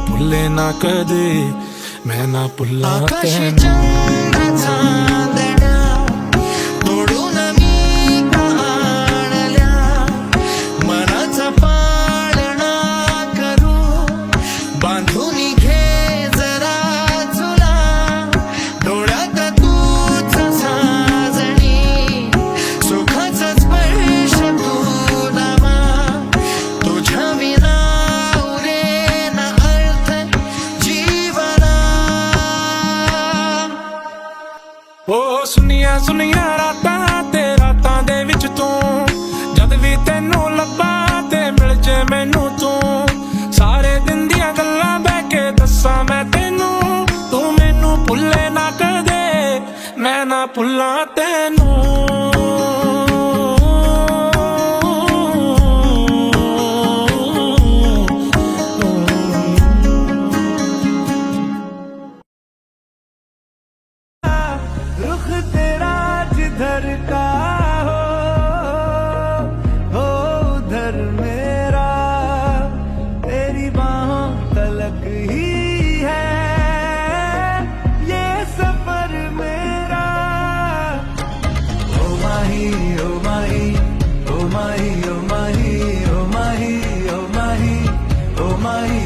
भुले ना कदे मैं ना भुला आकाशी तैनू। चंद्र चांदण्या तोडून मी आणल्या मनाचा पाळणा करू बांधून घे जरा झुला डोळ्यात तूच साजणी सुखाचा स्पर्श तुला तुझ्या विना उरेना अर्थ जीवना ओ सुनिया सुनिया रातां ते रातां दे विच तू जद भी तेनू लब्बा ते मिल जे मैनू तू सारे दिन दियां गल्लां बह के दस्सां मैं तेनू तू मैनू भुले ना कदे मैं ना भुला तैनू। रुख तेरा जिधर का हो उधर मेरा तेरी बाहों तलक ही है ये सफर मेरा। ओ माही ओ माही ओ माही ओ माही ओ माही ओ माही ओ माही